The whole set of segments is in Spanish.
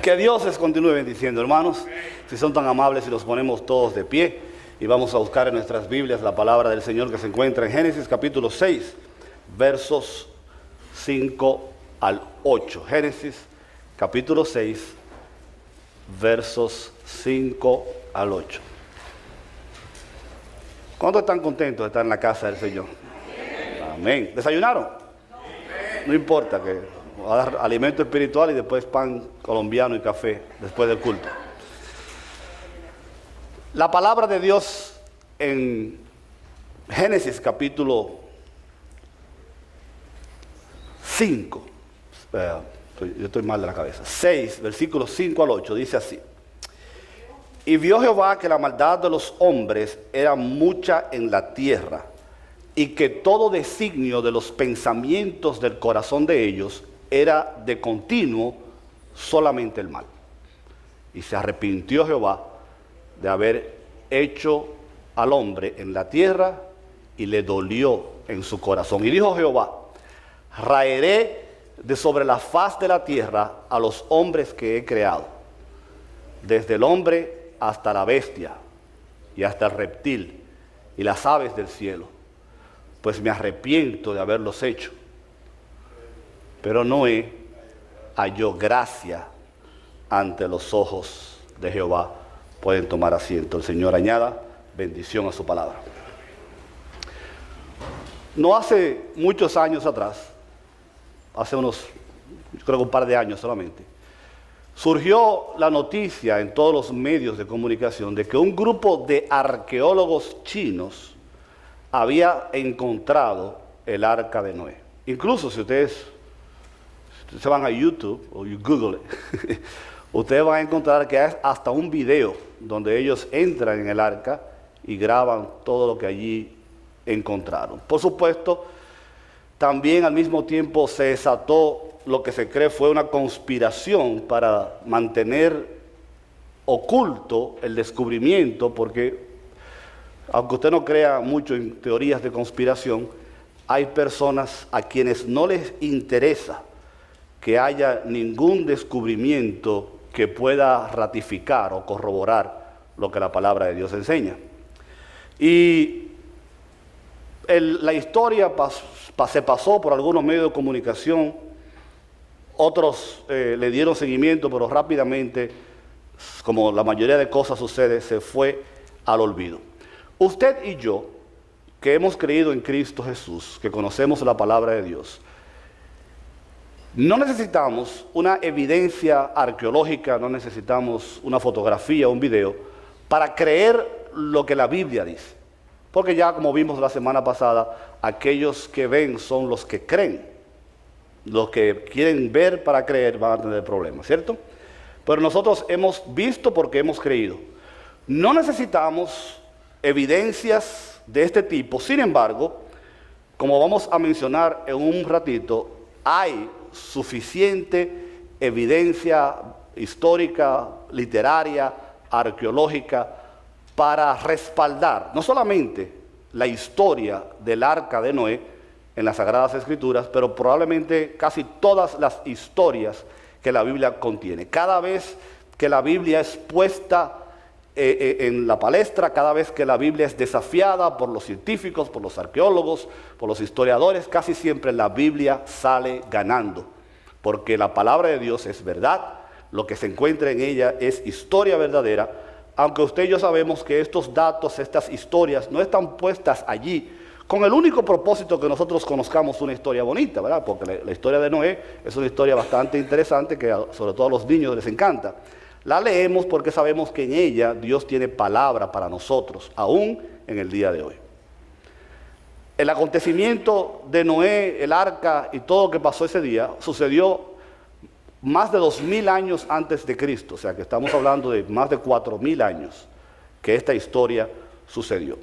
Que Dios les continúe bendiciendo, hermanos. Si son tan amables y los ponemos todos de pie y vamos a buscar en nuestras Biblias la palabra del Señor que se encuentra en Génesis capítulo 6, versos 5 al 8. Génesis capítulo 6, versos 5 al 8. ¿Cuántos están contentos de estar en la casa del Señor? Amén. ¿Desayunaron? No importa, que va a dar alimento espiritual y después pan colombiano y café después del culto. La palabra de Dios en Génesis capítulo 5, yo estoy mal de la cabeza, 6, versículos 5 al 8, dice así: Y vio Jehová que la maldad de los hombres era mucha en la tierra, y que todo designio de los pensamientos del corazón de ellos era de continuo solamente el mal. Y se arrepintió Jehová de haber hecho al hombre en la tierra, y le dolió en su corazón. Y dijo Jehová: raeré de sobre la faz de la tierra a los hombres que he creado, desde el hombre hasta la bestia, y hasta el reptil, y las aves del cielo, pues me arrepiento de haberlos hecho. Pero Noé halló gracia ante los ojos de Jehová. Pueden tomar asiento. El Señor añada bendición a su palabra. No hace muchos años atrás, hace unos, yo creo que un par de años solamente, surgió la noticia en todos los medios de comunicación de que un grupo de arqueólogos chinos había encontrado el arca de Noé. Incluso si ustedes se van a YouTube o Google, ustedes van a encontrar que hay hasta un video donde ellos entran en el arca y graban todo lo que allí encontraron. Por supuesto, también al mismo tiempo se desató lo que se cree fue una conspiración para mantener oculto el descubrimiento, porque aunque usted no crea mucho en teorías de conspiración, hay personas a quienes no les interesa que haya ningún descubrimiento que pueda ratificar o corroborar lo que la palabra de Dios enseña. Y la historia se pasó por algunos medios de comunicación, otros le dieron seguimiento, pero rápidamente, como la mayoría de cosas sucede, se fue al olvido. Usted y yo, que hemos creído en Cristo Jesús, que conocemos la palabra de Dios, no necesitamos una evidencia arqueológica, no necesitamos una fotografía o un video para creer lo que la Biblia dice. Porque ya, como vimos la semana pasada, aquellos que ven son los que creen. Los que quieren ver para creer van a tener problemas, ¿cierto? Pero nosotros hemos visto porque hemos creído. No necesitamos evidencias de este tipo. Sin embargo, como vamos a mencionar en un ratito, hay suficiente evidencia histórica, literaria, arqueológica, para respaldar no solamente la historia del arca de Noé en las Sagradas Escrituras, pero probablemente casi todas las historias que la Biblia contiene. Cada vez que la Biblia es puesta en la palestra, cada vez que la Biblia es desafiada por los científicos, por los arqueólogos, por los historiadores, casi siempre la Biblia sale ganando, porque la palabra de Dios es verdad, lo que se encuentra en ella es historia verdadera, aunque usted y yo sabemos que estos datos, estas historias, no están puestas allí con el único propósito que nosotros conozcamos una historia bonita, ¿verdad? Porque la historia de Noé es una historia bastante interesante que sobre todo a los niños les encanta. La leemos porque sabemos que en ella Dios tiene palabra para nosotros, aún en el día de hoy. El acontecimiento de Noé, el arca y todo lo que pasó ese día sucedió más de 2000 años antes de Cristo, o sea que estamos hablando de más de 4000 años que esta historia sucedió.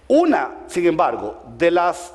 Una, sin embargo, de las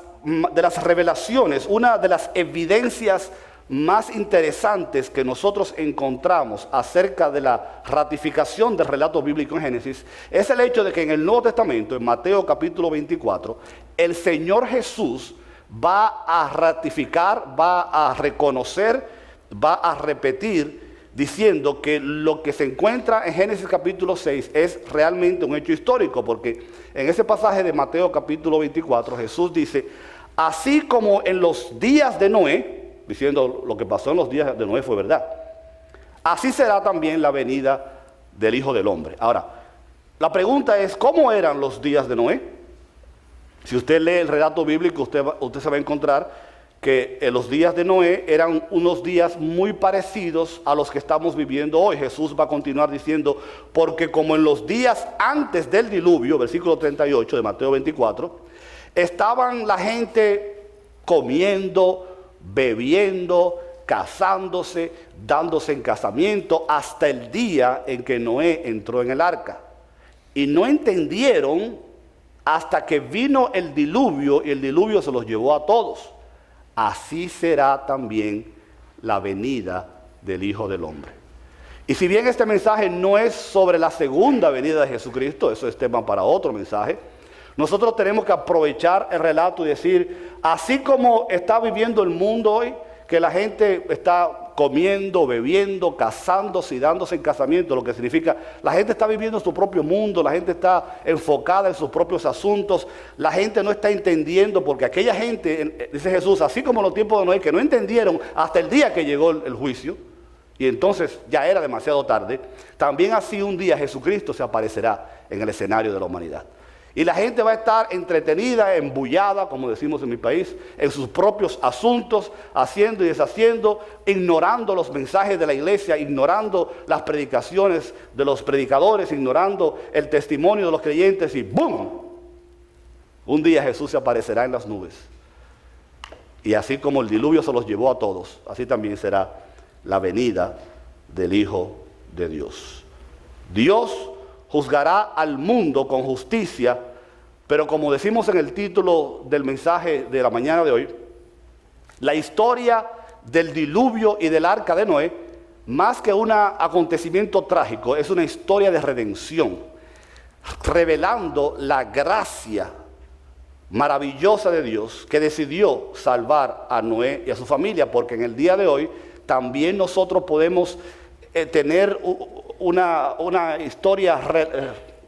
revelaciones, una de las evidencias más interesantes que nosotros encontramos acerca de la ratificación del relato bíblico en Génesis es el hecho de que en el Nuevo Testamento, en Mateo capítulo 24, el Señor Jesús va a ratificar, va a reconocer, va a repetir diciendo que lo que se encuentra en Génesis capítulo 6 es realmente un hecho histórico, porque en ese pasaje de Mateo capítulo 24 Jesús dice, así como en los días de Noé, diciendo lo que pasó en los días de Noé fue verdad, así será también la venida del Hijo del Hombre. Ahora, la pregunta es, ¿cómo eran los días de Noé? Si usted lee el relato bíblico, usted se va a encontrar que en los días de Noé eran unos días muy parecidos a los que estamos viviendo hoy. Jesús va a continuar diciendo, porque como en los días antes del diluvio, versículo 38 de Mateo 24, estaban la gente comiendo, bebiendo, casándose, dándose en casamiento, hasta el día en que Noé entró en el arca. Y no entendieron hasta que vino el diluvio, y el diluvio se los llevó a todos. Así será también la venida del Hijo del Hombre. Y si bien este mensaje no es sobre la segunda venida de Jesucristo, eso es tema para otro mensaje, nosotros tenemos que aprovechar el relato y decir, así como está viviendo el mundo hoy, que la gente está comiendo, bebiendo, casándose y dándose en casamiento, lo que significa, la gente está viviendo su propio mundo, la gente está enfocada en sus propios asuntos, la gente no está entendiendo, porque aquella gente, dice Jesús, así como en los tiempos de Noé, que no entendieron hasta el día que llegó el juicio, y entonces ya era demasiado tarde, también así un día Jesucristo se aparecerá en el escenario de la humanidad. Y la gente va a estar entretenida, embullada, como decimos en mi país, en sus propios asuntos, haciendo y deshaciendo, ignorando los mensajes de la iglesia, ignorando las predicaciones de los predicadores, ignorando el testimonio de los creyentes, y ¡bum! Un día Jesús se aparecerá en las nubes. Y así como el diluvio se los llevó a todos, así también será la venida del Hijo de Dios. Dios juzgará al mundo con justicia, pero como decimos en el título del mensaje de la mañana de hoy, la historia del diluvio y del arca de Noé, más que un acontecimiento trágico, es una historia de redención, revelando la gracia maravillosa de Dios que decidió salvar a Noé y a su familia, porque en el día de hoy también nosotros podemos tener una historia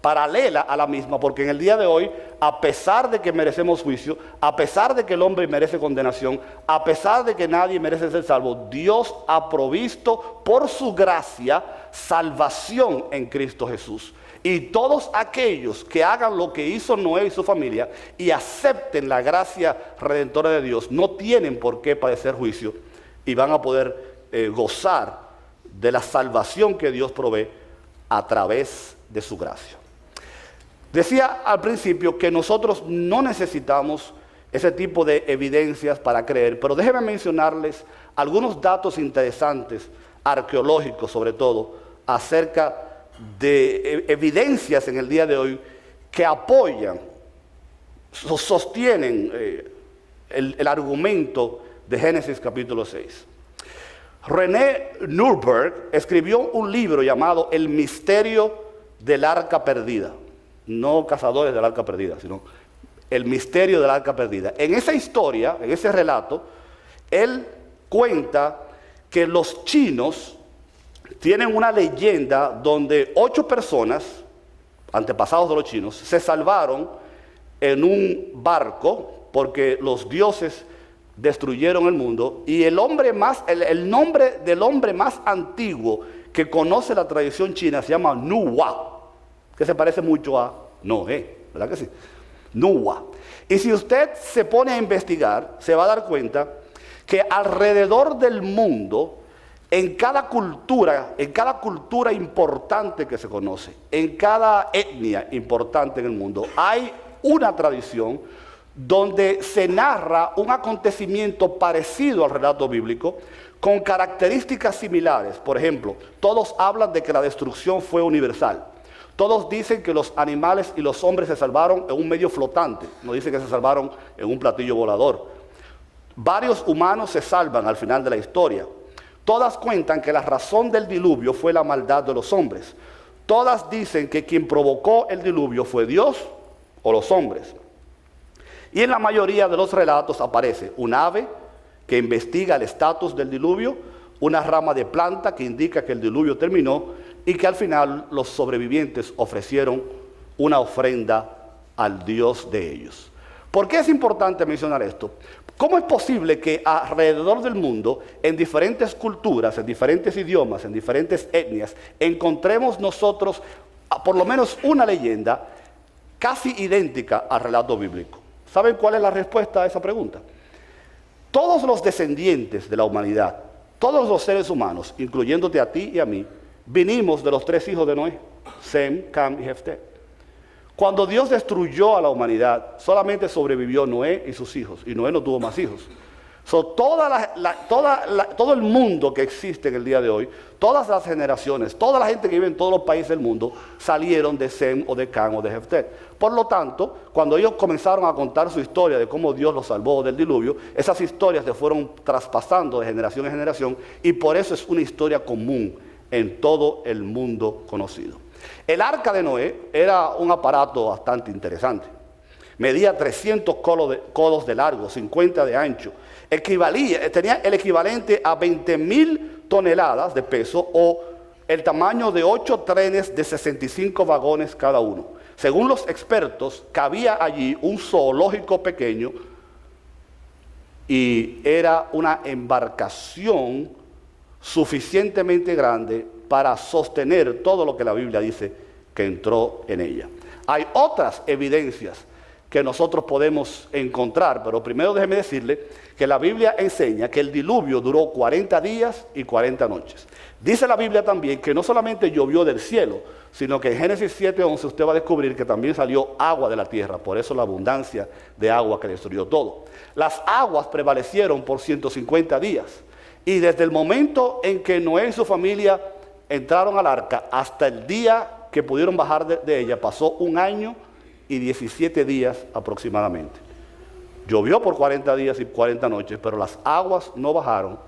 paralela a la misma, porque en el día de hoy, a pesar de que merecemos juicio, a pesar de que el hombre merece condenación, a pesar de que nadie merece ser salvo, Dios ha provisto por su gracia salvación en Cristo Jesús. Y todos aquellos que hagan lo que hizo Noé y su familia y acepten la gracia redentora de Dios, no tienen por qué padecer juicio y van a poder gozar de la salvación que Dios provee a través de su gracia. Decía al principio que nosotros no necesitamos ese tipo de evidencias para creer, pero déjenme mencionarles algunos datos interesantes, arqueológicos sobre todo, acerca de evidencias en el día de hoy que apoyan, sostienen el argumento de Génesis capítulo 6. René Nuremberg escribió un libro llamado El misterio del arca perdida. No cazadores del arca perdida, sino el misterio del arca perdida. En esa historia, en ese relato, él cuenta que los chinos tienen una leyenda donde 8 personas, antepasados de los chinos, se salvaron en un barco porque los dioses destruyeron el mundo, y el nombre del hombre más antiguo que conoce la tradición china se llama Nuwa, que se parece mucho a Noé, ¿verdad que sí? Nuwa. Y si usted se pone a investigar, se va a dar cuenta que alrededor del mundo, en cada cultura importante que se conoce, en cada etnia importante en el mundo, hay una tradición donde se narra un acontecimiento parecido al relato bíblico, con características similares. Por ejemplo, todos hablan de que la destrucción fue universal. Todos dicen que los animales y los hombres se salvaron en un medio flotante, no dicen que se salvaron en un platillo volador. Varios humanos se salvan al final de la historia. Todas cuentan que la razón del diluvio fue la maldad de los hombres. Todas dicen que quien provocó el diluvio fue Dios o los hombres. Y en la mayoría de los relatos aparece un ave que investiga el estatus del diluvio, una rama de planta que indica que el diluvio terminó y que al final los sobrevivientes ofrecieron una ofrenda al Dios de ellos. ¿Por qué es importante mencionar esto? ¿Cómo es posible que alrededor del mundo, en diferentes culturas, en diferentes idiomas, en diferentes etnias, encontremos nosotros por lo menos una leyenda casi idéntica al relato bíblico? ¿Saben cuál es la respuesta a esa pregunta? Todos los descendientes de la humanidad, todos los seres humanos, incluyéndote a ti y a mí, vinimos de los 3 hijos de Noé, Sem, Cam y Jefté. Cuando Dios destruyó a la humanidad, solamente sobrevivió Noé y sus hijos, y Noé no tuvo más hijos. Todo el mundo que existe en el día de hoy, todas las generaciones, toda la gente que vive en todos los países del mundo, salieron de Sem o de Cam o de Jefté. Por lo tanto, cuando ellos comenzaron a contar su historia de cómo Dios los salvó del diluvio, esas historias se fueron traspasando de generación en generación, y por eso es una historia común en todo el mundo conocido. El arca de Noé era un aparato bastante interesante. Medía 300 codos de largo, 50 de ancho. Tenía el equivalente a 20,000 toneladas de peso o el tamaño de 8 trenes de 65 vagones cada uno. Según los expertos, cabía allí un zoológico pequeño y era una embarcación suficientemente grande para sostener todo lo que la Biblia dice que entró en ella. Hay otras evidencias que nosotros podemos encontrar, pero primero déjeme decirle que la Biblia enseña que el diluvio duró 40 días y 40 noches. Dice la Biblia también que no solamente llovió del cielo, sino que en Génesis 7:11 usted va a descubrir que también salió agua de la tierra, por eso la abundancia de agua que destruyó todo. Las aguas prevalecieron por 150 días, y desde el momento en que Noé y su familia entraron al arca hasta el día que pudieron bajar de ella, pasó 1 año y 17 días aproximadamente. Llovió por 40 días y 40 noches, pero las aguas no bajaron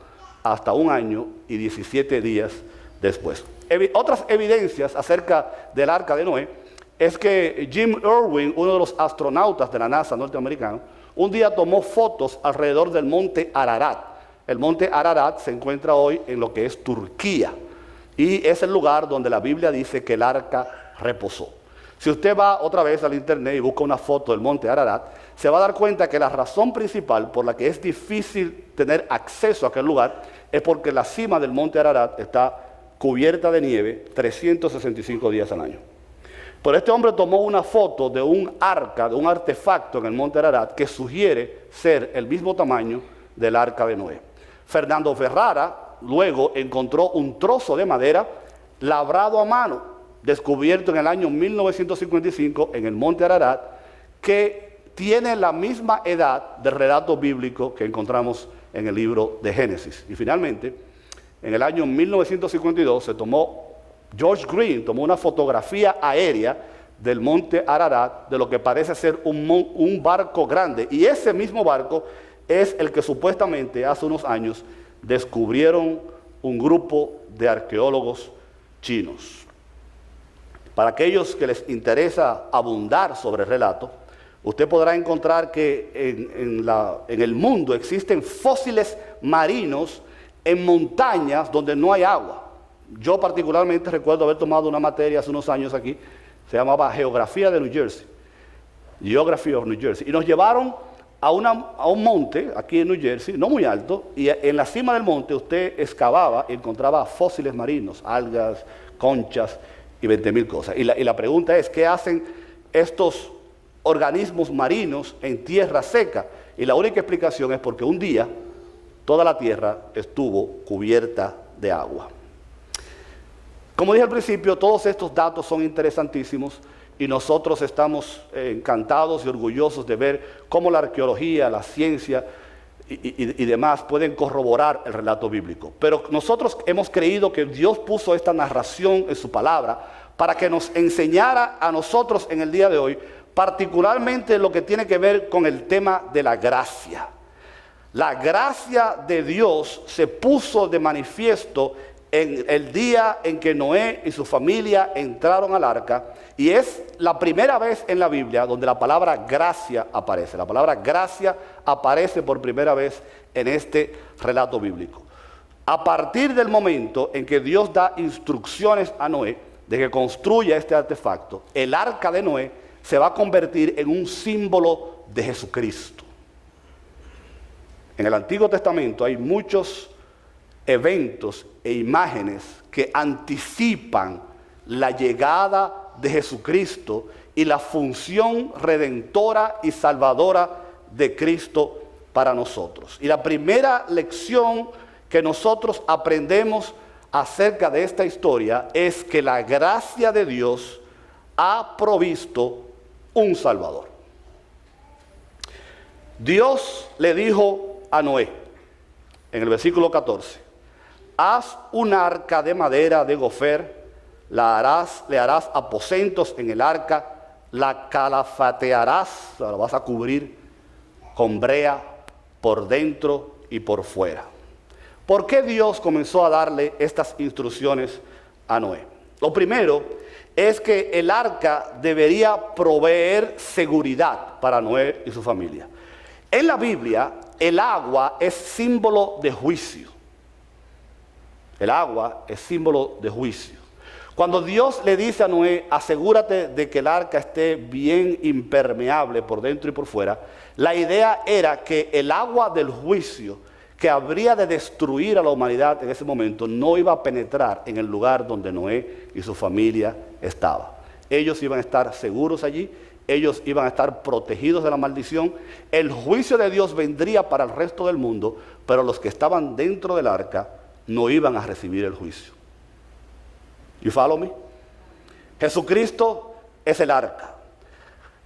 hasta 1 año y 17 días después. Otras evidencias acerca del arca de Noé es que Jim Irwin, uno de los astronautas de la NASA norteamericano, un día tomó fotos alrededor del monte Ararat. El monte Ararat se encuentra hoy en lo que es Turquía, y es el lugar donde la Biblia dice que el arca reposó. Si usted va otra vez al internet y busca una foto del monte Ararat, se va a dar cuenta que la razón principal por la que es difícil tener acceso a aquel lugar es porque la cima del monte Ararat está cubierta de nieve 365 días al año. Pero este hombre tomó una foto de un arca, de un artefacto en el monte Ararat que sugiere ser el mismo tamaño del arca de Noé. Fernando Ferrara luego encontró un trozo de madera labrado a mano, descubierto en el año 1955 en el monte Ararat, que tiene la misma edad del relato bíblico que encontramos en el libro de Génesis. Y finalmente, en el año 1952 George Green tomó una fotografía aérea del monte Ararat de lo que parece ser un barco grande, y ese mismo barco es el que supuestamente hace unos años descubrieron un grupo de arqueólogos chinos. Para aquellos que les interesa abundar sobre el relato, usted podrá encontrar que en el mundo existen fósiles marinos en montañas donde no hay agua. Yo particularmente recuerdo haber tomado una materia hace unos años aquí, se llamaba Geografía de New Jersey, Geography of New Jersey, y nos llevaron a un monte aquí en New Jersey, no muy alto, y en la cima del monte usted excavaba y encontraba fósiles marinos, algas, conchas y 20,000 cosas. Y la pregunta es, ¿qué hacen estos organismos marinos en tierra seca? Y la única explicación es porque un día toda la tierra estuvo cubierta de agua. Como dije al principio, todos estos datos son interesantísimos, y nosotros estamos encantados y orgullosos de ver cómo la arqueología, la ciencia y demás pueden corroborar el relato bíblico. Pero nosotros hemos creído que Dios puso esta narración en su palabra para que nos enseñara a nosotros en el día de hoy, particularmente lo que tiene que ver con el tema de la gracia. La gracia de Dios se puso de manifiesto en el día en que Noé y su familia entraron al arca, y es la primera vez en la Biblia donde la palabra gracia aparece. La palabra gracia aparece por primera vez en este relato bíblico. A partir del momento en que Dios da instrucciones a Noé de que construya este artefacto, el arca de Noé se va a convertir en un símbolo de Jesucristo. En el Antiguo Testamento hay muchos eventos e imágenes que anticipan la llegada de Jesucristo y la función redentora y salvadora de Cristo para nosotros. Y la primera lección que nosotros aprendemos acerca de esta historia es que la gracia de Dios ha provisto un Salvador. Dios le dijo a Noé, en el versículo 14, haz un arca de madera de gofer, le harás aposentos en el arca, la calafatearás, la vas a cubrir con brea por dentro y por fuera. ¿Por qué Dios comenzó a darle estas instrucciones a Noé? Lo primero es que el arca debería proveer seguridad para Noé y su familia. En la Biblia, el agua es símbolo de juicio. El agua es símbolo de juicio. Cuando Dios le dice a Noé, asegúrate de que el arca esté bien impermeable por dentro y por fuera, la idea era que el agua del juicio que habría de destruir a la humanidad en ese momento no iba a penetrar en el lugar donde Noé y su familia estaban. Ellos iban a estar seguros allí, ellos iban a estar protegidos de la maldición. El juicio de Dios vendría para el resto del mundo, pero los que estaban dentro del arca no iban a recibir el juicio. You follow me? Jesucristo es el arca.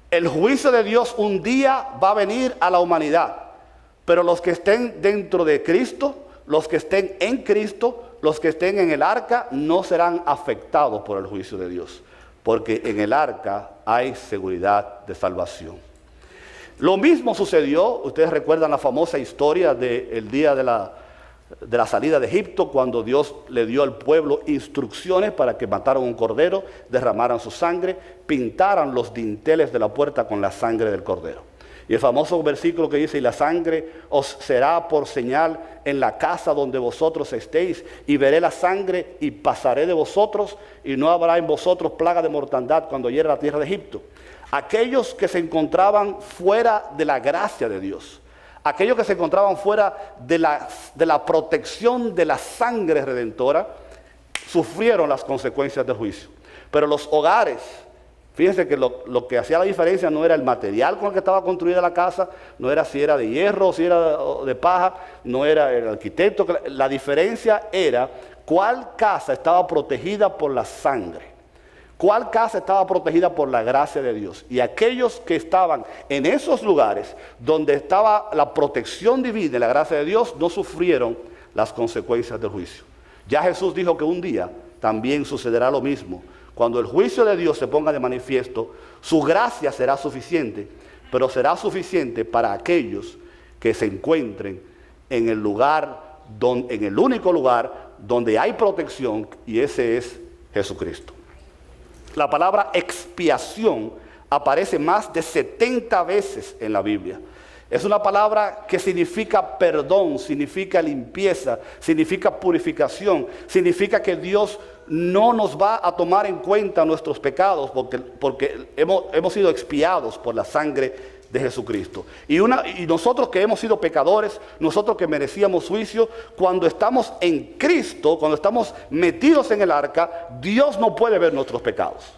El juicio de Dios un día va a venir a la humanidad, pero los que estén dentro de Cristo, los que estén en Cristo, los que estén en el arca, no serán afectados por el juicio de Dios, porque en el arca hay seguridad de salvación. Lo mismo sucedió, ustedes recuerdan la famosa historia del día de la salida de Egipto, cuando Dios le dio al pueblo instrucciones para que mataran un cordero, derramaran su sangre, pintaran los dinteles de la puerta con la sangre del cordero. Y el famoso versículo que dice, y la sangre os será por señal en la casa donde vosotros estéis, y veré la sangre y pasaré de vosotros, y no habrá en vosotros plaga de mortandad cuando hiera la tierra de Egipto. Aquellos que se encontraban fuera de la gracia de Dios, aquellos que se encontraban fuera de la protección de la sangre redentora, sufrieron las consecuencias del juicio. Pero los hogares, fíjense que lo que hacía la diferencia no era el material con el que estaba construida la casa, no era si era de hierro o si era de paja, no era el arquitecto. La diferencia era cuál casa estaba protegida por la sangre, cuál casa estaba protegida por la gracia de Dios. Y aquellos que estaban en esos lugares donde estaba la protección divina y la gracia de Dios no sufrieron las consecuencias del juicio. Ya Jesús dijo que un día también sucederá lo mismo. Cuando el juicio de Dios se ponga de manifiesto, su gracia será suficiente, pero será suficiente para aquellos que se encuentren en el único lugar donde hay protección, y ese es Jesucristo. La palabra expiación aparece más de 70 veces en la Biblia. Es una palabra que significa perdón, significa limpieza, significa purificación, significa que Dios no nos va a tomar en cuenta nuestros pecados porque hemos sido expiados por la sangre de Jesucristo. Y nosotros que hemos sido pecadores, nosotros que merecíamos juicio, cuando estamos en Cristo, cuando estamos metidos en el arca, Dios no puede ver nuestros pecados,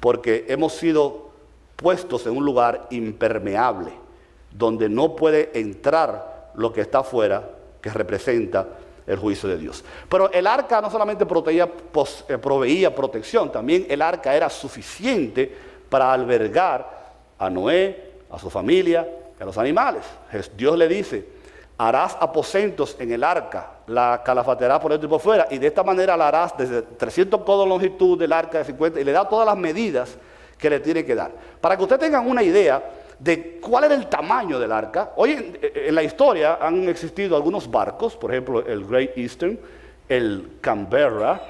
porque hemos sido puestos en un lugar impermeable, donde no puede entrar lo que está afuera, que representa el juicio de Dios. Pero el arca no solamente proveía protección, también el arca era suficiente para albergar a Noé, a su familia, a los animales. Dios le dice, harás aposentos en el arca, la calafatearás por dentro y por fuera, y de esta manera la harás desde 300 codos de longitud del arca de 50, y le da todas las medidas que le tiene que dar. Para que ustedes tengan una idea de cuál era el tamaño del arca. Hoy en la historia han existido algunos barcos, por ejemplo el Great Eastern, el Canberra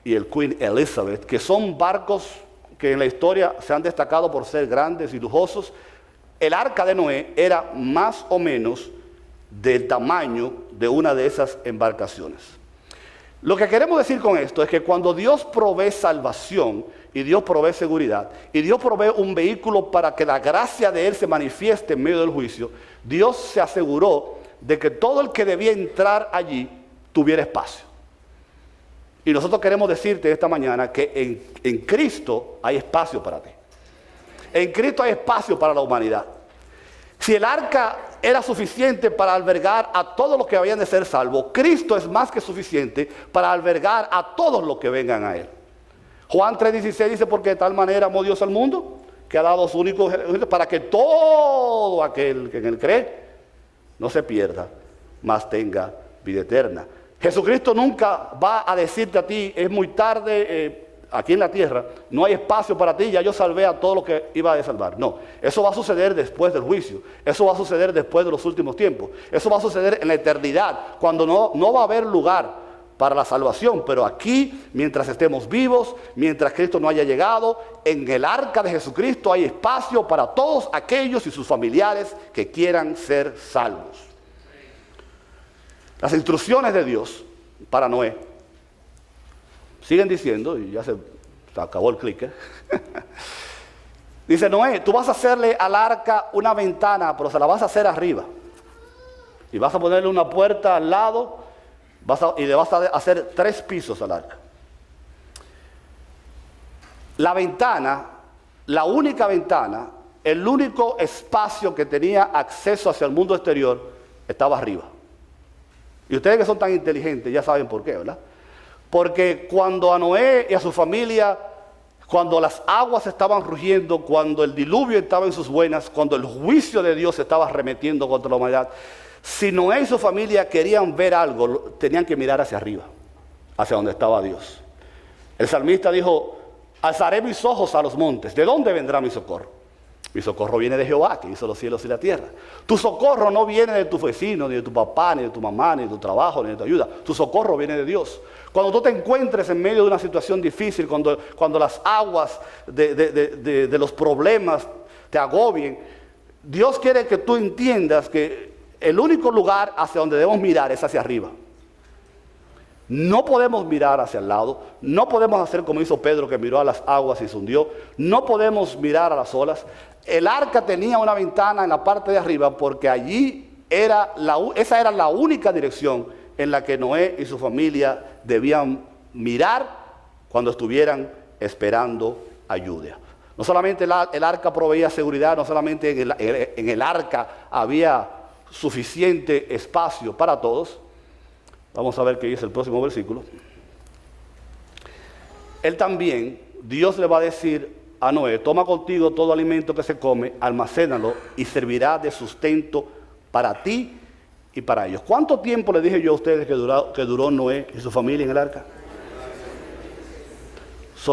y el Queen Elizabeth, que son barcos que en la historia se han destacado por ser grandes y lujosos. El arca de Noé era más o menos del tamaño de una de esas embarcaciones. Lo que queremos decir con esto es que cuando Dios provee salvación y Dios provee seguridad y Dios provee un vehículo para que la gracia de Él se manifieste en medio del juicio, Dios se aseguró de que todo el que debía entrar allí tuviera espacio. Y nosotros queremos decirte esta mañana que en Cristo hay espacio para ti. En Cristo hay espacio para la humanidad. Si el arca era suficiente para albergar a todos los que habían de ser salvos, Cristo es más que suficiente para albergar a todos los que vengan a Él. Juan 3:16 dice, porque de tal manera amó Dios al mundo, que ha dado su único Hijo, para que todo aquel que en Él cree no se pierda, mas tenga vida eterna. Jesucristo nunca va a decirte a ti, es muy tarde, aquí en la tierra, no hay espacio para ti, ya yo salvé a todo lo que iba a salvar. No, eso va a suceder después del juicio, eso va a suceder después de los últimos tiempos, eso va a suceder en la eternidad, cuando no va a haber lugar para la salvación. Pero aquí, mientras estemos vivos, mientras Cristo no haya llegado, en el arca de Jesucristo hay espacio para todos aquellos y sus familiares que quieran ser salvos. Las instrucciones de Dios para Noé siguen diciendo, y ya se acabó el clicker. Dice, Noé, tú vas a hacerle al arca una ventana, pero se la vas a hacer arriba. Y vas a ponerle una puerta al lado y le vas a hacer 3 pisos al arca. La ventana, la única ventana, el único espacio que tenía acceso hacia el mundo exterior estaba arriba. Y ustedes que son tan inteligentes ya saben por qué, ¿verdad? Porque cuando a Noé y a su familia, cuando las aguas estaban rugiendo, cuando el diluvio estaba en sus buenas, cuando el juicio de Dios estaba arremetiendo contra la humanidad, si Noé y su familia querían ver algo, tenían que mirar hacia arriba, hacia donde estaba Dios. El salmista dijo, alzaré mis ojos a los montes, ¿de dónde vendrá mi socorro? Mi socorro viene de Jehová, que hizo los cielos y la tierra. Tu socorro no viene de tu vecino, ni de tu papá, ni de tu mamá, ni de tu trabajo, ni de tu ayuda. Tu socorro viene de Dios. Cuando tú te encuentres en medio de una situación difícil, cuando las aguas de los problemas te agobien, Dios quiere que tú entiendas que el único lugar hacia donde debemos mirar es hacia arriba. No podemos mirar hacia el lado, no podemos hacer como hizo Pedro, que miró a las aguas y se hundió, no podemos mirar a las olas. El arca tenía una ventana en la parte de arriba porque allí esa era la única dirección en la que Noé y su familia debían mirar cuando estuvieran esperando ayuda. No solamente el arca proveía seguridad, no solamente en el arca había suficiente espacio para todos. Vamos a ver qué dice el próximo versículo. Él también, Dios le va a decir a Noé, toma contigo todo alimento que se come, almacénalo y servirá de sustento para ti y para ellos. ¿Cuánto tiempo le dije yo a ustedes que duró Noé y su familia en el arca?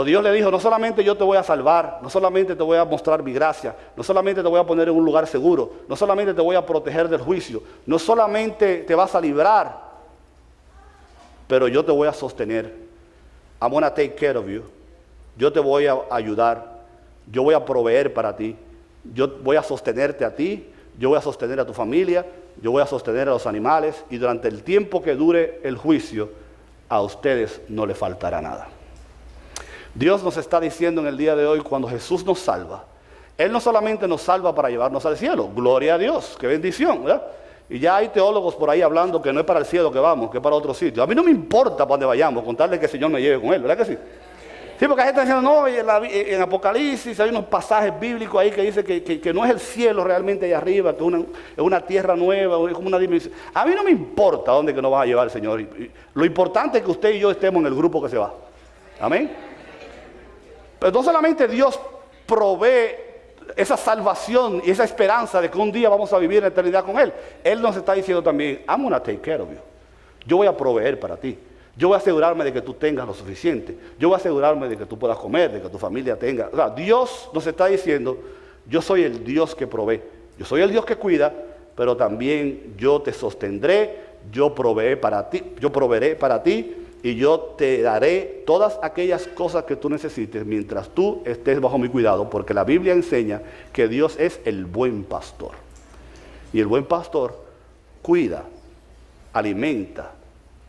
Dios le dijo, no solamente yo te voy a salvar, no solamente te voy a mostrar mi gracia, no solamente te voy a poner en un lugar seguro, no solamente te voy a proteger del juicio, no solamente te vas a librar, pero yo te voy a sostener. I'm gonna take care of you. Yo te voy a ayudar. Yo voy a proveer para ti. Yo voy a sostenerte a ti. Yo voy a sostener a tu familia. Yo voy a sostener a los animales. Y durante el tiempo que dure el juicio, a ustedes no les faltará nada. Dios nos está diciendo en el día de hoy, cuando Jesús nos salva, Él no solamente nos salva para llevarnos al cielo. Gloria a Dios. Qué bendición, ¿verdad? Y ya hay teólogos por ahí hablando que no es para el cielo que vamos, que es para otro sitio. A mí no me importa para dónde vayamos, con tal de que el Señor me lleve con Él, ¿verdad que sí? Sí, porque hay gente diciendo, no, en Apocalipsis hay unos pasajes bíblicos ahí que dice que no es el cielo realmente allá arriba, que es una tierra nueva, es como una dimensión. A mí no me importa dónde que nos va a llevar el Señor. Lo importante es que usted y yo estemos en el grupo que se va. Amén. Pero no solamente Dios provee esa salvación y esa esperanza de que un día vamos a vivir en la eternidad con Él. Él nos está diciendo también, I'm gonna take care of you. Yo voy a proveer para ti. Yo voy a asegurarme de que tú tengas lo suficiente. Yo voy a asegurarme de que tú puedas comer, de que tu familia tenga. O sea, Dios nos está diciendo, yo soy el Dios que provee. Yo soy el Dios que cuida, pero también yo te sostendré, yo proveeré para ti y yo te daré todas aquellas cosas que tú necesites mientras tú estés bajo mi cuidado, porque la Biblia enseña que Dios es el buen pastor. Y el buen pastor cuida, alimenta,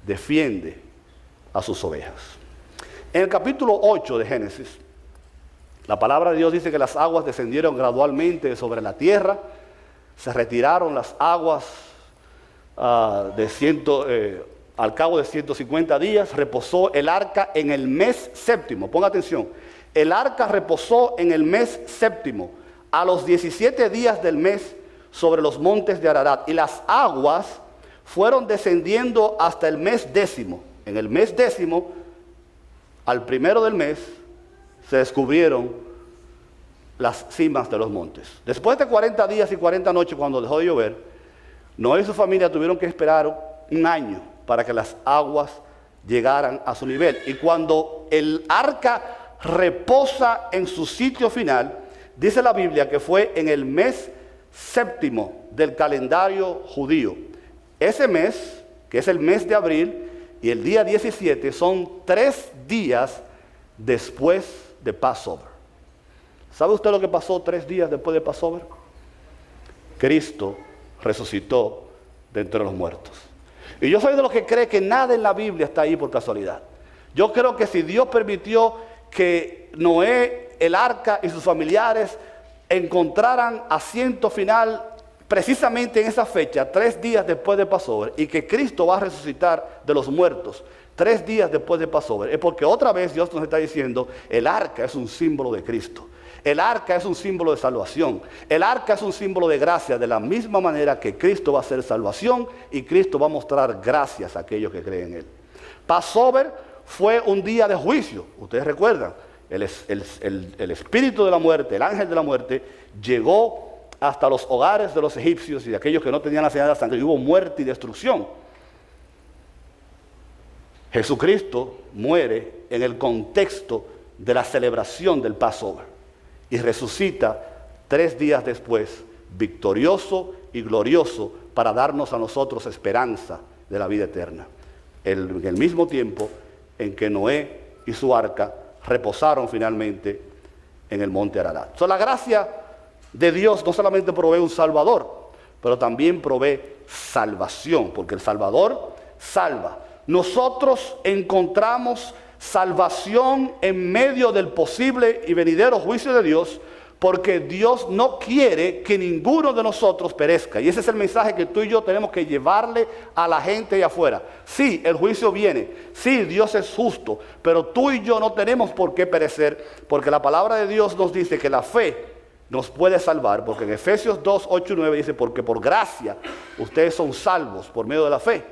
defiende a sus ovejas. En el capítulo 8 de Génesis, la palabra de Dios dice que las aguas descendieron gradualmente sobre la tierra, se retiraron las aguas al cabo de 150 días, reposó el arca en el mes séptimo. Ponga atención, el arca reposó en el mes séptimo, a los 17 días del mes, sobre los montes de Ararat, y las aguas fueron descendiendo hasta el mes décimo. En el mes décimo, al primero del mes, se descubrieron las cimas de los montes. Después de 40 días y 40 noches, cuando dejó de llover, Noé y su familia tuvieron que esperar un año para que las aguas llegaran a su nivel. Y cuando el arca reposa en su sitio final, dice la Biblia que fue en el mes séptimo del calendario judío. Ese mes, que es el mes de abril, y el día 17 son 3 días después de Passover. ¿Sabe usted lo que pasó 3 días después de Passover? Cristo resucitó de entre los muertos. Y yo soy de los que cree que nada en la Biblia está ahí por casualidad. Yo creo que si Dios permitió que Noé, el arca y sus familiares encontraran asiento final precisamente en esa fecha, 3 días después de Passover, y que Cristo va a resucitar de los muertos 3 días después de Passover, es porque otra vez Dios nos está diciendo, el arca es un símbolo de Cristo. El arca es un símbolo de salvación. El arca es un símbolo de gracia, de la misma manera que Cristo va a ser salvación y Cristo va a mostrar gracias a aquellos que creen en Él. Passover fue un día de juicio. Ustedes recuerdan, el espíritu de la muerte, el ángel de la muerte, llegó hasta los hogares de los egipcios y de aquellos que no tenían la señal de la sangre, y hubo muerte y destrucción. Jesucristo muere en el contexto de la celebración del Passover y resucita 3 días después, victorioso y glorioso, para darnos a nosotros esperanza de la vida eterna. En el mismo tiempo en que Noé y su arca reposaron finalmente en el monte Ararat. La gracia de Dios no solamente provee un Salvador, pero también provee salvación, porque el Salvador salva. Nosotros encontramos salvación en medio del posible y venidero juicio de Dios, porque Dios no quiere que ninguno de nosotros perezca. Y ese es el mensaje que tú y yo tenemos que llevarle a la gente allá afuera. Sí, el juicio viene. Sí, Dios es justo. Pero tú y yo no tenemos por qué perecer, porque la palabra de Dios nos dice que la fe nos puede salvar. Porque en Efesios 2, 8 y 9 dice, porque por gracia ustedes son salvos por medio de la fe.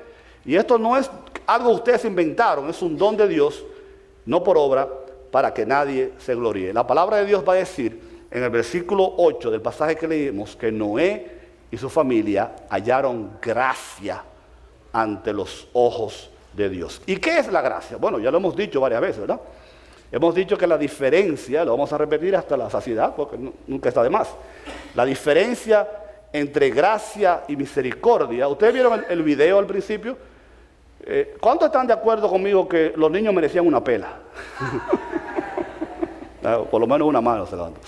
Y esto no es algo que ustedes inventaron, es un don de Dios, no por obra, para que nadie se gloríe. La palabra de Dios va a decir en el versículo 8 del pasaje que leímos que Noé y su familia hallaron gracia ante los ojos de Dios. ¿Y qué es la gracia? Bueno, ya lo hemos dicho varias veces, ¿verdad? Hemos dicho que la diferencia, lo vamos a repetir hasta la saciedad, porque nunca está de más. La diferencia entre gracia y misericordia. ¿Ustedes vieron el video al principio? ¿Cuántos están de acuerdo conmigo que los niños merecían una pela? Por lo menos una mano se levantó.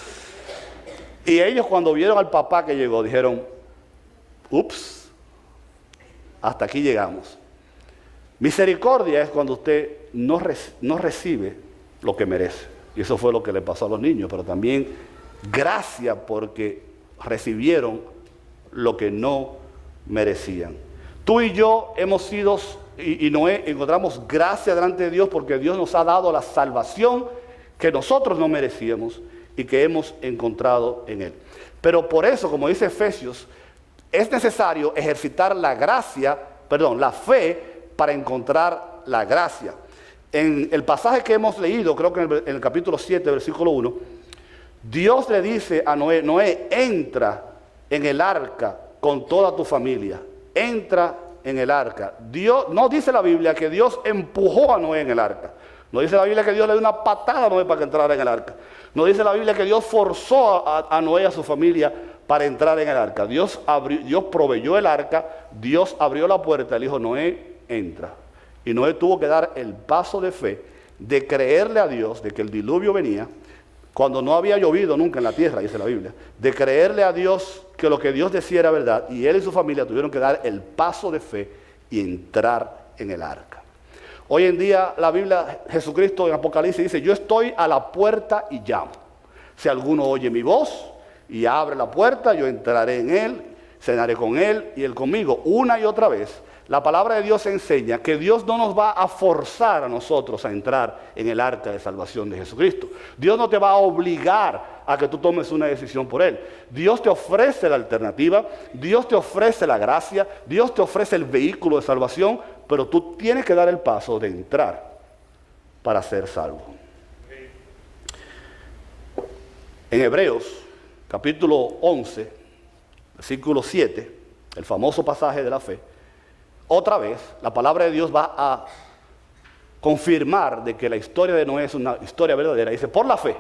Y ellos, cuando vieron al papá que llegó, dijeron, ups, hasta aquí llegamos. Misericordia es cuando usted no recibe lo que merece. Y eso fue lo que le pasó a los niños. Pero también gracia porque recibieron lo que no merecían. Tú y yo hemos sido, y Noé, encontramos gracia delante de Dios porque Dios nos ha dado la salvación que nosotros no merecíamos y que hemos encontrado en Él. Pero por eso, como dice Efesios, es necesario ejercitar la fe para encontrar la gracia. En el pasaje que hemos leído, creo que en el capítulo 7, versículo 1, Dios le dice a Noé, Noé, entra en el arca con toda tu familia. Entra en el arca. Dios, no dice la Biblia que Dios empujó a Noé en el arca. No dice la Biblia que Dios le dio una patada a Noé para que entrara en el arca. No dice la Biblia que Dios forzó a Noé y a su familia para entrar en el arca. Dios proveyó el arca, Dios abrió la puerta, le dijo, Noé, entra. Y Noé tuvo que dar el paso de fe, de creerle a Dios, de que el diluvio venía, cuando no había llovido nunca en la tierra, dice la Biblia, de creerle a Dios que lo que Dios decía era verdad, y él y su familia tuvieron que dar el paso de fe y entrar en el arca. Hoy en día la Biblia, Jesucristo en Apocalipsis dice, yo estoy a la puerta y llamo. Si alguno oye mi voz y abre la puerta, yo entraré en él, cenaré con él y él conmigo. Una y otra vez, la palabra de Dios enseña que Dios no nos va a forzar a nosotros a entrar en el arca de salvación de Jesucristo. Dios no te va a obligar a que tú tomes una decisión por él. Dios te ofrece la alternativa, Dios te ofrece la gracia, Dios te ofrece el vehículo de salvación, pero tú tienes que dar el paso de entrar para ser salvo. En Hebreos, capítulo 11, versículo 7, el famoso pasaje de la fe, otra vez la palabra de Dios va a confirmar de que la historia de Noé es una historia verdadera. Dice, por la fe,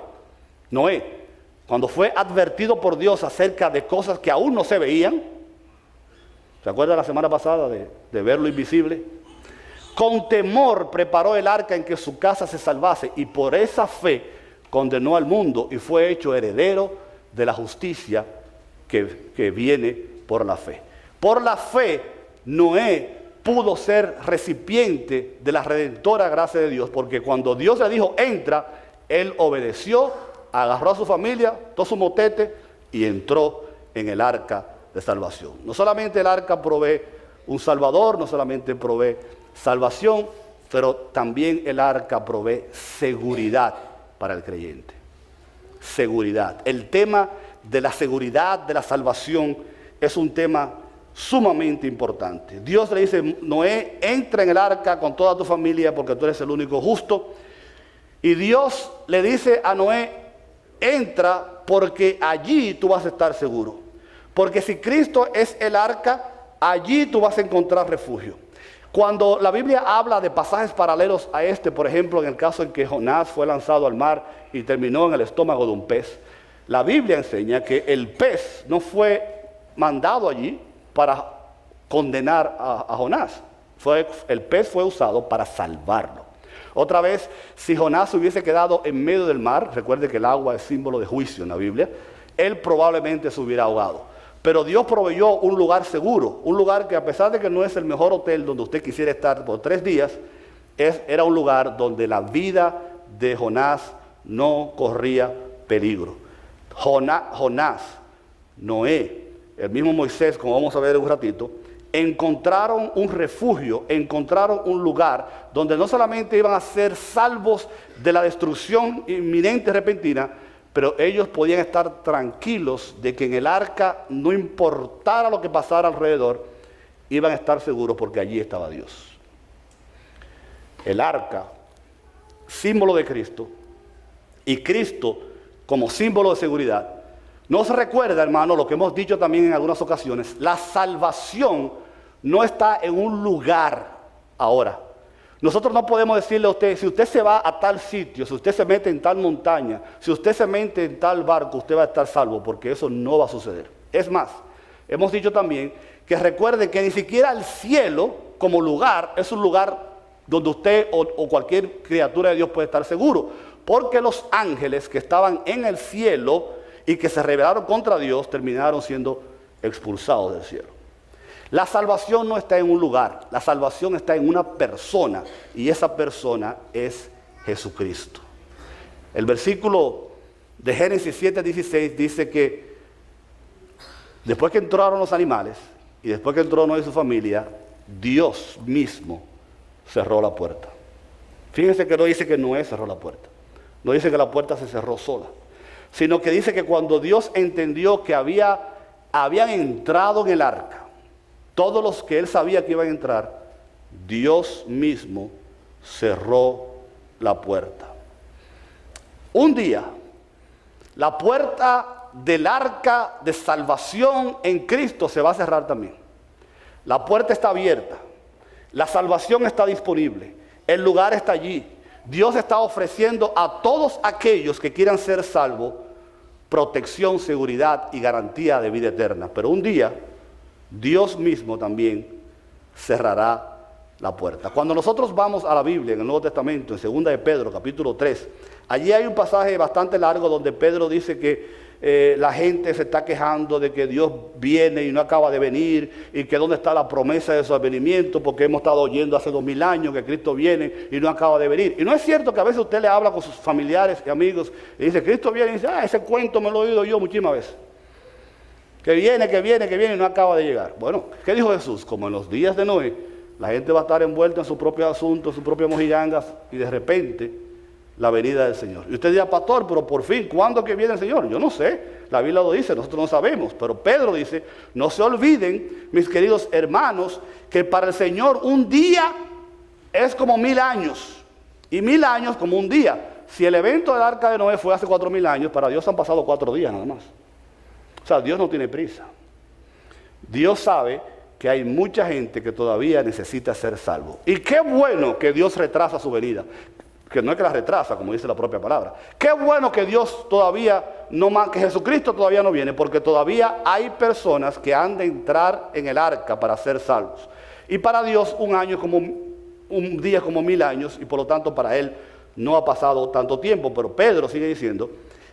Noé, cuando fue advertido por Dios acerca de cosas que aún no se veían, ¿se acuerda la semana pasada de ver lo invisible? Con temor preparó el arca en que su casa se salvase, y por esa fe condenó al mundo y fue hecho heredero de la justicia que viene por la fe. Por la fe, Noé pudo ser recipiente de la redentora gracia de Dios, porque cuando Dios le dijo, entra, él obedeció, agarró a su familia, todo su motete y entró en el arca de salvación. No solamente el arca provee un salvador, no solamente provee salvación, pero también el arca provee seguridad para el creyente. Seguridad. El tema de la seguridad de la salvación es un tema sumamente importante. Dios le dice, Noé, entra en el arca con toda tu familia porque tú eres el único justo. Y Dios le dice a Noé, entra porque allí tú vas a estar seguro. Porque si Cristo es el arca, allí tú vas a encontrar refugio. Cuando la Biblia habla de pasajes paralelos a este, por ejemplo, en el caso en que Jonás fue lanzado al mar y terminó en el estómago de un pez, la Biblia enseña que el pez no fue mandado allí para condenar a Jonás. El pez fue usado para salvarlo. Otra vez, si Jonás hubiese quedado en medio del mar, recuerde que el agua es símbolo de juicio en la Biblia, él probablemente se hubiera ahogado. Pero Dios proveyó un lugar seguro, un lugar que a pesar de que no es el mejor hotel donde usted quisiera estar por 3 días, era un lugar donde la vida de Jonás no corría peligro. Jonás, Noé, el mismo Moisés, como vamos a ver en un ratito, encontraron un refugio, encontraron un lugar donde no solamente iban a ser salvos de la destrucción inminente y repentina, pero ellos podían estar tranquilos de que en el arca, no importara lo que pasara alrededor, iban a estar seguros porque allí estaba Dios. El arca, símbolo de Cristo, y Cristo como símbolo de seguridad. Nos recuerda, hermano, lo que hemos dicho también en algunas ocasiones, la salvación no está en un lugar ahora. Nosotros no podemos decirle a usted, si usted se va a tal sitio, si usted se mete en tal montaña, si usted se mete en tal barco, usted va a estar salvo, porque eso no va a suceder. Es más, hemos dicho también que recuerden que ni siquiera el cielo como lugar es un lugar donde usted o cualquier criatura de Dios puede estar seguro, porque los ángeles que estaban en el cielo y que se rebelaron contra Dios terminaron siendo expulsados del cielo. La salvación no está en un lugar, la salvación está en una persona, y esa persona es Jesucristo. El versículo de Génesis 7:16 dice que después que entraron los animales y después que entró Noé y su familia, Dios mismo cerró la puerta. Fíjense que no dice que Noé cerró la puerta, no dice que la puerta se cerró sola, sino que dice que cuando Dios entendió que habían entrado en el arca, todos los que él sabía que iban a entrar, Dios mismo cerró la puerta. Un día, la puerta del arca de salvación en Cristo se va a cerrar también. La puerta está abierta, la salvación está disponible, el lugar está allí. Dios está ofreciendo a todos aquellos que quieran ser salvos protección, seguridad y garantía de vida eterna. Pero un día, Dios mismo también cerrará la puerta. Cuando nosotros vamos a la Biblia, en el Nuevo Testamento, en 2 de Pedro, capítulo 3, allí hay un pasaje bastante largo donde Pedro dice que la gente se está quejando de que Dios viene y no acaba de venir, y que dónde está la promesa de su advenimiento, porque hemos estado oyendo hace 2000 años que Cristo viene y no acaba de venir. Y no es cierto que a veces usted le habla con sus familiares y amigos y dice, Cristo viene, y dice, ese cuento me lo he oído yo muchísimas veces. Que viene y no acaba de llegar. Bueno, ¿qué dijo Jesús? Como en los días de Noé, la gente va a estar envuelta en su propio asunto, en sus propias mojigangas, y de repente la venida del Señor. Y usted dirá, pastor, pero por fin, ¿cuándo que viene el Señor? Yo no sé, la Biblia lo dice, nosotros no sabemos, pero Pedro dice, no se olviden, mis queridos hermanos, que para el Señor un día es como 1000 años, y 1000 años como un día. Si el evento del arca de Noé fue hace 4000 años, para Dios han pasado 4 días nada más. O sea, Dios no tiene prisa. Dios sabe que hay mucha gente que todavía necesita ser salvo. Y qué bueno que Dios retrasa su venida. Que no es que la retrasa, como dice la propia palabra. Qué bueno que Dios todavía que Jesucristo todavía no viene, porque todavía hay personas que han de entrar en el arca para ser salvos. Y para Dios un día como 1000 años, y por lo tanto para Él no ha pasado tanto tiempo. Pero Pedro sigue diciendo,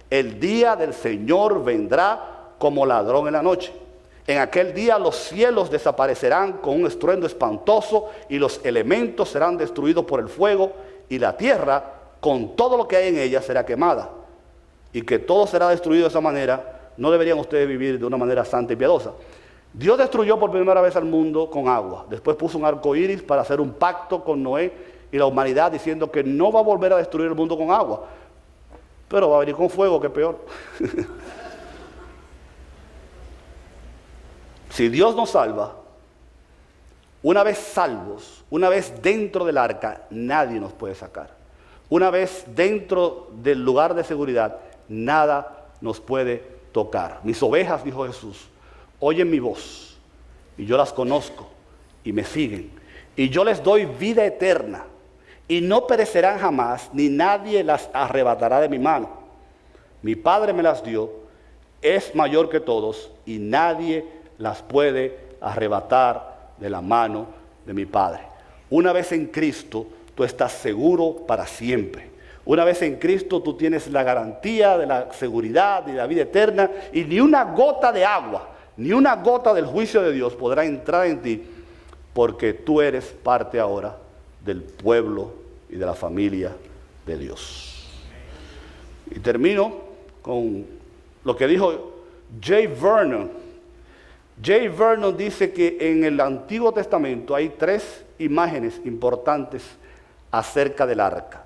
el día del Señor vendrá como ladrón en la noche. En aquel día los cielos desaparecerán con un estruendo espantoso, y los elementos serán destruidos por el fuego, y la tierra con todo lo que hay en ella será quemada. Y que todo será destruido de esa manera, no deberían ustedes vivir de una manera santa y piadosa. Dios destruyó por primera vez al mundo con agua. Después puso un arco iris para hacer un pacto con Noé y la humanidad, diciendo que no va a volver a destruir el mundo con agua, pero va a venir con fuego, que es peor. Si Dios nos salva, una vez salvos, una vez dentro del arca, nadie nos puede sacar. Una vez dentro del lugar de seguridad, nada nos puede tocar. Mis ovejas, dijo Jesús, oyen mi voz, y yo las conozco, y me siguen. Y yo les doy vida eterna, y no perecerán jamás, ni nadie las arrebatará de mi mano. Mi Padre me las dio, es mayor que todos, y nadie las puede arrebatar de la mano de mi Padre. Una vez en Cristo, tú estás seguro para siempre. Una vez en Cristo, tú tienes la garantía de la seguridad y de la vida eterna, y ni una gota de agua, ni una gota del juicio de Dios podrá entrar en ti, porque tú eres parte ahora del pueblo y de la familia de Dios. Y termino con lo que dijo J. Vernon. J. Vernon dice que en el Antiguo Testamento hay 3 imágenes importantes acerca del arca.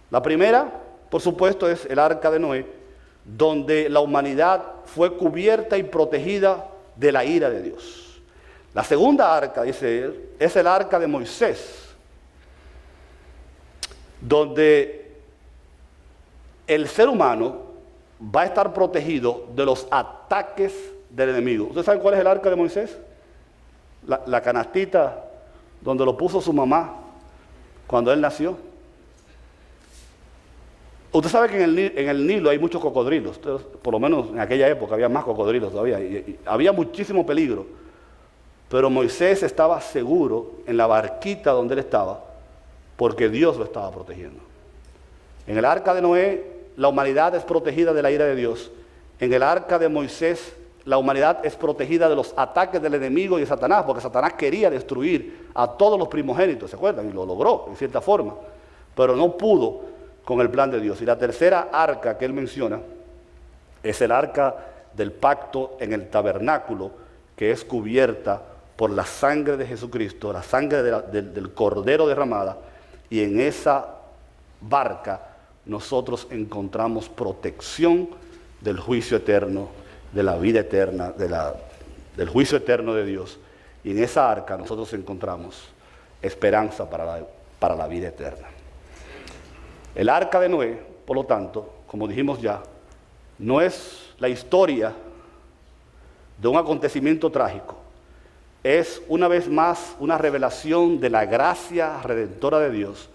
La primera, por supuesto, es el arca de Noé, donde la humanidad fue cubierta y protegida de la ira de Dios. La segunda arca, dice él, es el arca de Moisés, donde el ser humano va a estar protegido de los ataques del enemigo. ¿Ustedes saben cuál es el arca de Moisés? La canastita donde lo puso su mamá cuando él nació. Usted sabe que en el Nilo hay muchos cocodrilos. Por lo menos en aquella época había más cocodrilos todavía. Y había muchísimo peligro. Pero Moisés estaba seguro en la barquita donde él estaba, porque Dios lo estaba protegiendo. En el arca de Noé, la humanidad es protegida de la ira de Dios. En el arca de Moisés, la humanidad es protegida de los ataques del enemigo y de Satanás, porque Satanás quería destruir a todos los primogénitos, ¿se acuerdan? Y lo logró, en cierta forma, pero no pudo con el plan de Dios. Y la tercera arca que él menciona es el arca del pacto en el tabernáculo, que es cubierta por la sangre de Jesucristo, la sangre del Cordero derramada, y en esa barca nosotros encontramos protección del juicio eterno, de la vida eterna, del juicio eterno de Dios. Y en esa arca nosotros encontramos esperanza para la vida eterna. El arca de Noé, por lo tanto, como dijimos ya, no es la historia de un acontecimiento trágico. Es una vez más una revelación de la gracia redentora de Dios,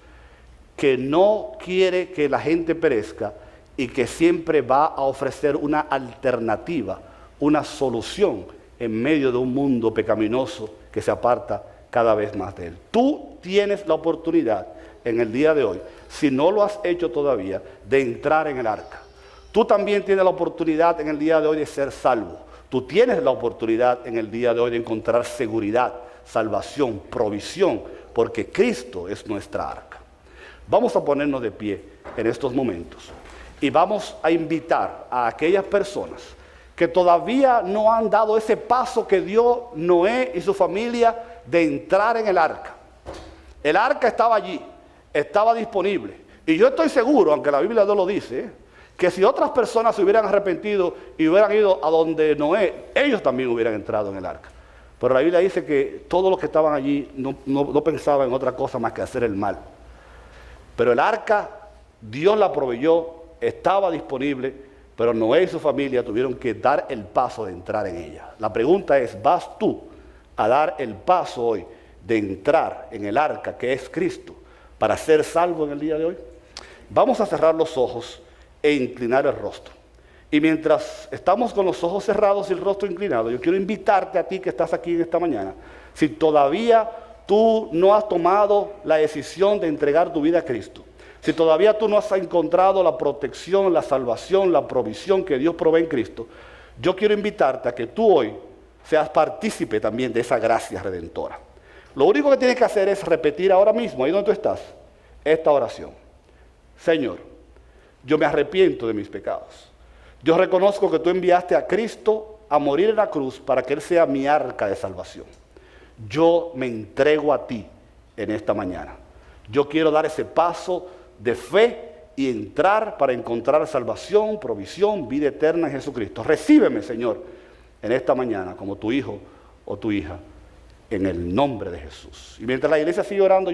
que no quiere que la gente perezca y que siempre va a ofrecer una alternativa, una solución en medio de un mundo pecaminoso que se aparta cada vez más de Él. Tú tienes la oportunidad en el día de hoy, si no lo has hecho todavía, de entrar en el arca. Tú también tienes la oportunidad en el día de hoy de ser salvo. Tú tienes la oportunidad en el día de hoy de encontrar seguridad, salvación, provisión, porque Cristo es nuestra arca. Vamos a ponernos de pie en estos momentos y vamos a invitar a aquellas personas que todavía no han dado ese paso que dio Noé y su familia de entrar en el arca. El arca estaba allí, estaba disponible. Y yo estoy seguro, aunque la Biblia no lo dice, que si otras personas se hubieran arrepentido y hubieran ido a donde Noé, ellos también hubieran entrado en el arca. Pero la Biblia dice que todos los que estaban allí no pensaban en otra cosa más que hacer el mal. Pero el arca, Dios la proveyó, estaba disponible, pero Noé y su familia tuvieron que dar el paso de entrar en ella. La pregunta es, ¿vas tú a dar el paso hoy de entrar en el arca que es Cristo para ser salvo en el día de hoy? Vamos a cerrar los ojos e inclinar el rostro. Y mientras estamos con los ojos cerrados y el rostro inclinado, yo quiero invitarte a ti que estás aquí en esta mañana, si todavía tú no has tomado la decisión de entregar tu vida a Cristo, si todavía tú no has encontrado la protección, la salvación, la provisión que Dios provee en Cristo, yo quiero invitarte a que tú hoy seas partícipe también de esa gracia redentora. Lo único que tienes que hacer es repetir ahora mismo, ahí donde tú estás, esta oración. Señor, yo me arrepiento de mis pecados. Yo reconozco que tú enviaste a Cristo a morir en la cruz para que Él sea mi arca de salvación. Yo me entrego a ti en esta mañana. Yo quiero dar ese paso de fe y entrar para encontrar salvación, provisión, vida eterna en Jesucristo. Recíbeme, Señor, en esta mañana como tu hijo o tu hija, en el nombre de Jesús. Y mientras la iglesia sigue orando,